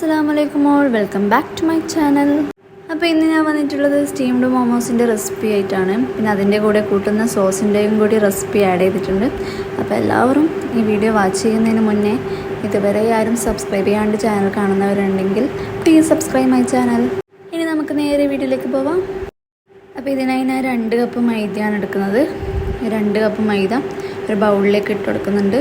Assalamualaikum all, welcome back to my channel. അപ്പോൾ ഇന്ന് ഞാൻ വന്നിട്ടുള്ളത് സ്റ്റീംഡ് മോമോസിൻ്റെ റെസിപ്പി ആയിട്ടാണ്. പിന്നെ അതിൻ്റെ കൂടെ കൂട്ടുന്ന സോസിൻ്റെയും കൂടി റെസിപ്പി ആഡ് ചെയ്തിട്ടുണ്ട്. അപ്പോൾ എല്ലാവരും ഈ വീഡിയോ വാച്ച് ചെയ്യുന്നതിന് മുന്നേ ഇതുവരെ ആരും സബ്സ്ക്രൈബ് ചെയ്യാണ്ട് ചാനൽ കാണുന്നവരുണ്ടെങ്കിൽ പ്ലീസ് സബ്സ്ക്രൈബ് മൈ ചാനൽ. ഇനി നമുക്ക് നേരെ വീഡിയോയിലേക്ക് പോവാം. അപ്പോൾ ഇതിനായി ഞാൻ 2 കപ്പ് മൈദയാണ് എടുക്കുന്നത്. 2 കപ്പ് മൈദ ഒരു ബൗളിലേക്ക് ഇട്ട് കൊടുക്കുന്നുണ്ട്.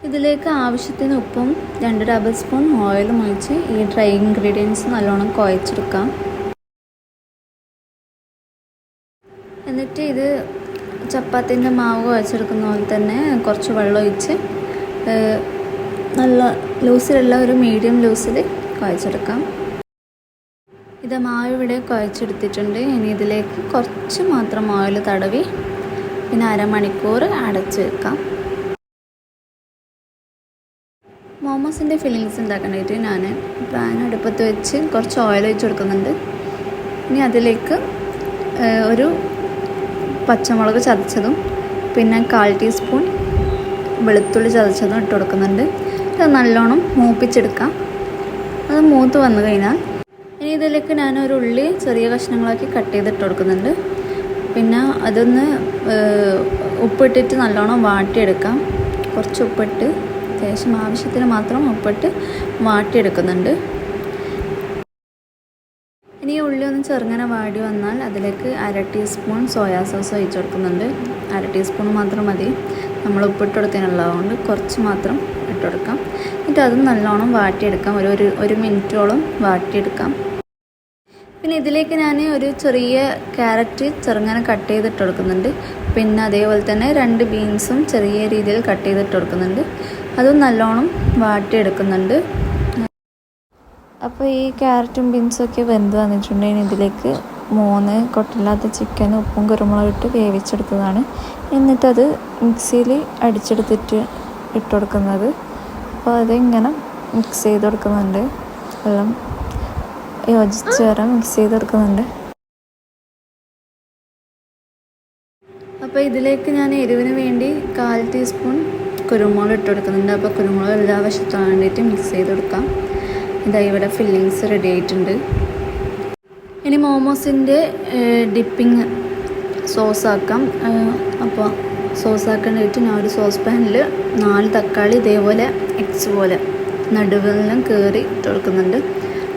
ഇതിലേക്ക് ആവശ്യത്തിന് ഉപ്പും 2 ടേബിൾ സ്പൂൺ ഓയിലും ഒഴിച്ച് ഈ ഡ്രൈ ഇൻഗ്രീഡിയൻസ് നല്ലോണം കുഴച്ചെടുക്കാം. എന്നിട്ട് ഇത് ചപ്പാത്തിൻ്റെ മാവ് കുഴച്ചെടുക്കുന്ന പോലെ തന്നെ കുറച്ച് വെള്ളം ഒഴിച്ച് നല്ല ലൂസിലുള്ള ഒരു മീഡിയം ലൂസിൽ കുഴച്ചെടുക്കാം. ഇത് മാവ് ഇവിടെ കുഴച്ചെടുത്തിട്ടുണ്ട്. ഇനി ഇതിലേക്ക് കുറച്ച് മാത്രം ഓയിൽ തടവി പിന്നെ അരമണിക്കൂർ അടച്ച് വെക്കാം. മോമോസിൻ്റെ ഫില്ലിങ്സ് ഉണ്ടാക്കാനായിട്ട് ഞാൻ പാൻ അടുപ്പത്ത് വെച്ച് കുറച്ച് ഓയിൽ ഒഴിച്ച് കൊടുക്കുന്നുണ്ട്. ഇനി അതിലേക്ക് ഒരു പച്ചമുളക് ചതച്ചതും പിന്നെ 1/4 ടീസ്പൂൺ വെളുത്തുള്ളി ചതച്ചതും ഇട്ട് കൊടുക്കുന്നുണ്ട്. ഇത് നല്ലോണം മൂപ്പിച്ചെടുക്കാം. അത് മൂത്ത് വന്നു കഴിഞ്ഞാൽ ഇനി ഇതിലേക്ക് ഞാൻ ഒരു ഉള്ളി ചെറിയ കഷ്ണങ്ങളാക്കി കട്ട് ചെയ്തിട്ട് കൊടുക്കുന്നുണ്ട്. പിന്നെ അതൊന്ന് ഉപ്പിട്ടിട്ട് നല്ലോണം വാട്ടിയെടുക്കാം. കുറച്ച് ഉപ്പിട്ട് അത്യാവശ്യം ആവശ്യത്തിന് മാത്രം ഉപ്പിട്ട് വാട്ടിയെടുക്കുന്നുണ്ട്. ഇനി ഉള്ളി ഒന്ന് ചെറുങ്ങനെ വാടി വന്നാൽ അതിലേക്ക് 1/2 ടീസ്പൂൺ സോയാ സോസ് ഒഴിച്ച് കൊടുക്കുന്നുണ്ട്. 1/2 ടീസ്പൂൺ മാത്രം മതി. നമ്മൾ ഉപ്പിട്ട് കൊടുത്തതിനുള്ളതുകൊണ്ട് കുറച്ച് മാത്രം ഇട്ട് കൊടുക്കാം. എന്നിട്ട് അതും നല്ലോണം വാട്ടിയെടുക്കാം. ഒരു മിനിറ്റോളം വാട്ടിയെടുക്കാം. പിന്നെ ഇതിലേക്ക് ഞാൻ ഒരു ചെറിയ ക്യാരറ്റ് ചെറുങ്ങനെ കട്ട് ചെയ്തിട്ട് കൊടുക്കുന്നുണ്ട്. പിന്നെ അതേപോലെ തന്നെ 2 ബീൻസും ചെറിയ രീതിയിൽ കട്ട് ചെയ്തിട്ട് കൊടുക്കുന്നുണ്ട്. അതും നല്ലോണം വാട്ടിയെടുക്കുന്നുണ്ട്. അപ്പോൾ ഈ ക്യാരറ്റും ബീൻസും ഒക്കെ വെന്ത് വന്നിട്ടുണ്ടെങ്കിൽ ഇതിലേക്ക് 3 കൊട്ടില്ലാത്ത ചിക്കൻ ഉപ്പും കുരുമുളകും ഇട്ട് വേവിച്ചെടുത്തതാണ്. എന്നിട്ടത് മിക്സിയിൽ അടിച്ചെടുത്തിട്ട് ഇട്ട് കൊടുക്കുന്നത്. അപ്പോൾ അതിങ്ങനെ മിക്സ് ചെയ്ത് കൊടുക്കുന്നുണ്ട്. എല്ലാം യോജിച്ച് വരാൻ മിക്സ് ചെയ്ത് കൊടുക്കുന്നുണ്ട്. അപ്പോൾ ഇതിലേക്ക് ഞാൻ എരിവിന് വേണ്ടി 1/4 ടീസ്പൂൺ കുരുമുളക് ഇട്ട് കൊടുക്കുന്നുണ്ട്. അപ്പോൾ കുരുമുളക് എല്ലാ വശത്തും വേണ്ടിയിട്ട് മിക്സ് ചെയ്ത് കൊടുക്കാം. ഇതാ ഇവിടെ ഫില്ലിങ്സ് റെഡി ആയിട്ടുണ്ട്. ഇനി മോമോസിൻ്റെ ഡിപ്പിങ് സോസാക്കാം. അപ്പോൾ സോസാക്കാനായിട്ട് ഞാൻ ഒരു സോസ് പാനിൽ 4 തക്കാളി ഇതേപോലെ എക്സ് പോലെ നടുവെല്ലാം കയറി ഇട്ട് കൊടുക്കുന്നുണ്ട്.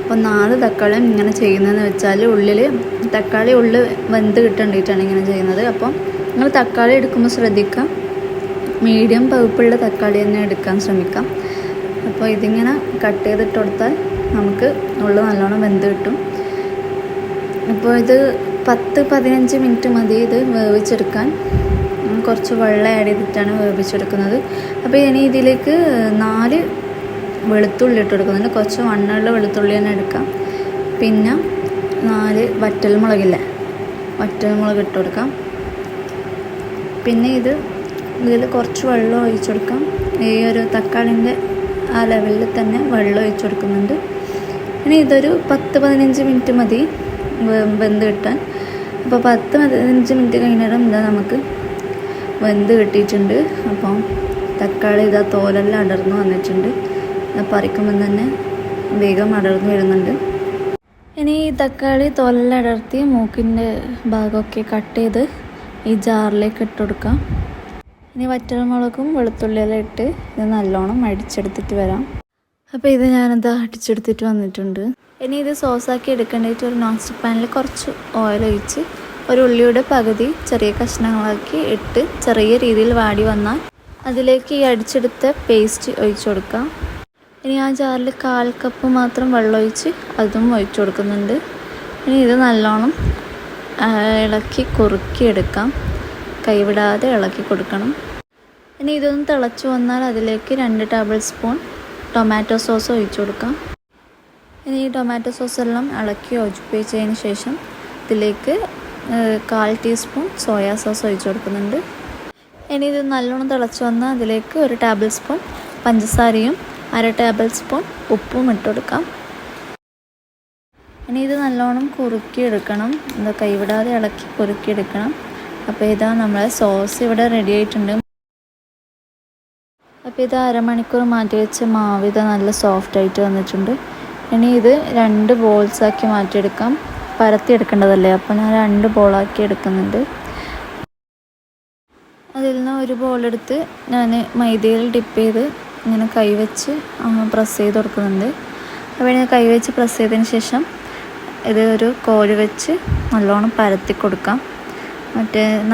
അപ്പോൾ 4 തക്കാളിയും ഇങ്ങനെ ചെയ്യുന്നതെന്ന് വെച്ചാൽ തക്കാളി ഉള്ളിൽ വെന്ത് കിട്ടേണ്ടിയിട്ടാണ് ഇങ്ങനെ ചെയ്യുന്നത്. അപ്പോൾ നിങ്ങൾ തക്കാളി എടുക്കുമ്പോൾ ശ്രദ്ധിക്കാം, മീഡിയം പഴുപ്പുള്ള തക്കാളി തന്നെ എടുക്കാൻ ശ്രമിക്കാം. അപ്പോൾ ഇതിങ്ങനെ കട്ട് ചെയ്തിട്ട് കൊടുത്താൽ നമുക്ക് ഉള്ളിൽ നല്ലോണം വെന്ത് കിട്ടും. അപ്പോൾ ഇത് 10-15 മിനിറ്റ് മതി ഇത് വേവിച്ചെടുക്കാൻ. കുറച്ച് വെള്ളം ആഡ് ചെയ്തിട്ടാണ് വേവിച്ചെടുക്കുന്നത്. അപ്പോൾ ഇനി ഇതിലേക്ക് 4 വെളുത്തുള്ളി ഇട്ട് കൊടുക്കുന്നുണ്ട്. കുറച്ച് വണ്ണമുള്ള വെളുത്തുള്ളി തന്നെ എടുക്കാം. പിന്നെ 4 വറ്റൽമുളകില്ല, വറ്റൽമുളക് ഇട്ട് കൊടുക്കാം. പിന്നെ ഇതിൽ കുറച്ച് വെള്ളം ഒഴിച്ചു കൊടുക്കാം. ഈ ഒരു തക്കാളിൻ്റെ ആ ലെവലിൽ തന്നെ വെള്ളം ഒഴിച്ചു കൊടുക്കുന്നുണ്ട്. ഇനി ഇതൊരു 10-15 മിനിറ്റ് മതി വെന്ത് കിട്ടാൻ. അപ്പോൾ 10-15 മിനിറ്റ് കഴിഞ്ഞിട്ടും നമുക്ക് വെന്ത് കിട്ടിയിട്ടുണ്ട്. അപ്പം തക്കാളി തോലെല്ലാം അടർന്നു വന്നിട്ടുണ്ട്. പറിക്കുമ്പോൾ തന്നെ വേഗം അടർന്നു വരുന്നുണ്ട്. ഇനി ഈ തക്കാളി തോലെല്ലാം അടർത്തി മൂക്കിൻ്റെ ഭാഗമൊക്കെ കട്ട് ചെയ്ത് ഈ ജാറിലേക്ക് ഇട്ട് കൊടുക്കാം. ഇനി വറ്റൽമുളകും വെളുത്തുള്ളിയെല്ലാം ഇട്ട് ഇത് നല്ലോണം അടിച്ചെടുത്തിട്ട് വരാം. അപ്പോൾ ഇത് ഞാനത് അടിച്ചെടുത്തിട്ട് വന്നിട്ടുണ്ട്. ഇനി ഇത് സോസാക്കി എടുക്കേണ്ടിയിട്ട് ഒരു നോൺ സ്റ്റിക്ക് പാനിൽ കുറച്ച് ഓയിൽ ഒഴിച്ച് ഒരു ഉള്ളിയുടെ പകുതി ചെറിയ കഷ്ണങ്ങളാക്കി ഇട്ട് ചെറിയ രീതിയിൽ വാടി വന്നാൽ അതിലേക്ക് ഈ അടിച്ചെടുത്ത പേസ്റ്റ് ഒഴിച്ചു കൊടുക്കാം. ഇനി ആ ജാറിൽ 1/4 കപ്പ് മാത്രം വെള്ളം ഒഴിച്ച് അതും ഒഴിച്ചു കൊടുക്കുന്നുണ്ട്. ഇനി ഇത് നല്ലോണം ഇളക്കി കുറുക്കിയെടുക്കാം. കൈവിടാതെ ഇളക്കി കൊടുക്കണം. ഇനി ഇതൊന്ന് തിളച്ച് വന്നാൽ അതിലേക്ക് 2 ടേബിൾ സ്പൂൺ ടൊമാറ്റോ സോസ് ഒഴിച്ചു കൊടുക്കാം. ഇനി ഈ ടൊമാറ്റോ സോസ് എല്ലാം ഇളക്കി യോജിപ്പിച്ചതിന് ശേഷം ഇതിലേക്ക് 1/4 ടീസ്പൂൺ സോയാ സോസ് ഒഴിച്ചു കൊടുക്കുന്നുണ്ട്. ഇനി ഇത് നല്ലോണം തിളച്ച് വന്നാൽ അതിലേക്ക് 1 ടേബിൾ സ്പൂൺ പഞ്ചസാരയും 1/2 ടേബിൾ സ്പൂൺ ഉപ്പും ഇട്ട് കൊടുക്കാം. ഇനി ഇത് നല്ലോണം കുറുക്കിയെടുക്കണം. കൈവിടാതെ ഇളക്കി കുറുക്കിയെടുക്കണം. അപ്പോൾ ഇതാ നമ്മളെ സോസ് ഇവിടെ റെഡി ആയിട്ടുണ്ട്. അപ്പോൾ ഇത് അരമണിക്കൂർ മാറ്റി വെച്ച മാവ് ഇത് നല്ല സോഫ്റ്റായിട്ട് വന്നിട്ടുണ്ട്. ഇനി ഇത് 2 ബോൾസാക്കി മാറ്റിയെടുക്കാം. പരത്തിയെടുക്കേണ്ടതല്ലേ, അപ്പോൾ ഞാൻ 2 ബോളാക്കി എടുക്കുന്നുണ്ട്. അതിൽ നിന്ന് ഒരു ബോളെടുത്ത് ഞാൻ മൈദയിൽ ഡിപ്പ് ചെയ്ത് ഇങ്ങനെ കൈവച്ച് പ്രസ് ചെയ്ത് കൊടുക്കുന്നുണ്ട്. അപ്പോൾ ഞാൻ കൈവച്ച് പ്രസ് ചെയ്തതിന് ശേഷം ഇത് ഒരു കോല് വെച്ച് നല്ലോണം പരത്തി കൊടുക്കാം.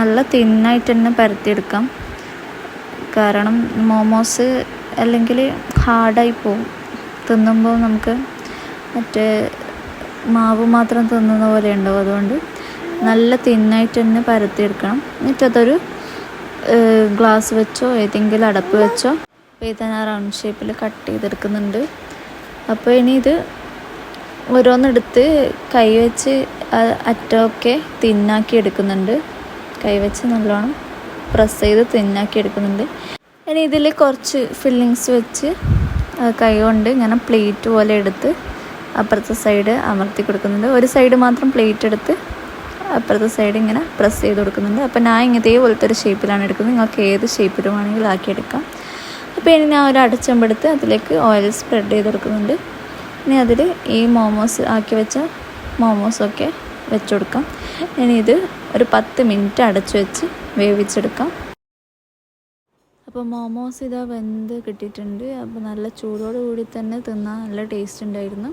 നല്ല തിന്നായിട്ട് തന്നെ പരത്തിയെടുക്കാം. കാരണം മോമോസ് അല്ലെങ്കിൽ ഹാർഡായി പോകും. തിന്നുമ്പോൾ നമുക്ക് മാവ് മാത്രം തിന്നുന്ന പോലെ ഉണ്ടാവും. അതുകൊണ്ട് നല്ല തിന്നായിട്ട് തന്നെ പരത്തിയെടുക്കണം. എന്നിട്ടതൊരു ഗ്ലാസ് വെച്ചോ ഏതെങ്കിലും അടപ്പ് വെച്ചോ ഇത് ഞാൻ റൗണ്ട് ഷേപ്പിൽ കട്ട് ചെയ്തെടുക്കുന്നുണ്ട്. അപ്പോൾ ഇനി ഇത് ഓരോന്നെടുത്ത് കൈവച്ച് അറ്റമൊക്കെ തിന്നാക്കി എടുക്കുന്നുണ്ട്. കൈവച്ച് നല്ലോണം പ്രസ് ചെയ്ത് തിന്നാക്കി എടുക്കുന്നുണ്ട്. ഇനി ഇതിൽ കുറച്ച് ഫില്ലിങ്സ് വെച്ച് കൈ കൊണ്ട് ഇങ്ങനെ പ്ലേറ്റ് പോലെ എടുത്ത് അപ്പുറത്തെ സൈഡ് അമർത്തി കൊടുക്കുന്നുണ്ട്. ഒരു സൈഡ് മാത്രം പ്ലേറ്റ് എടുത്ത് അപ്പുറത്തെ സൈഡ് ഇങ്ങനെ പ്രസ് ചെയ്ത് കൊടുക്കുന്നുണ്ട്. അപ്പോൾ ഞാൻ ഇതേപോലത്തെ ഒരു ഷേപ്പിലാണ് എടുക്കുന്നത്. നിങ്ങൾക്ക് ഏത് ഷേപ്പിലും വേണമെങ്കിലും ആക്കിയെടുക്കാം. അപ്പോൾ ഇനി ഞാൻ ഒരു അടച്ചമ്പെടുത്ത് അതിലേക്ക് ഓയിൽ സ്പ്രെഡ് ചെയ്ത് കൊടുക്കുന്നുണ്ട്. ഇനി അതിൽ ഈ മോമോസ് ആക്കി വെച്ച മോമോസൊക്കെ വെച്ച് കൊടുക്കാം. ഇനി ഇത് ഒരു 10 മിനിറ്റ് അടച്ചു വെച്ച് വേവിച്ചെടുക്കാം. അപ്പോൾ മോമോസ് ഇതാ വെന്ത് കിട്ടിയിട്ടുണ്ട്. അപ്പോൾ നല്ല ചൂടോട് കൂടി തന്നെ തിന്നാൻ നല്ല ടേസ്റ്റ് ഉണ്ടായിരുന്നു.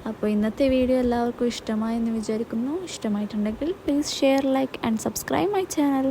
അപ്പോൾ ഇന്നത്തെ വീഡിയോ എല്ലാവർക്കും ഇഷ്ടമായെന്ന് വിചാരിക്കുന്നു. ഇഷ്ടമായിട്ടുണ്ടെങ്കിൽ please share, like and subscribe my channel.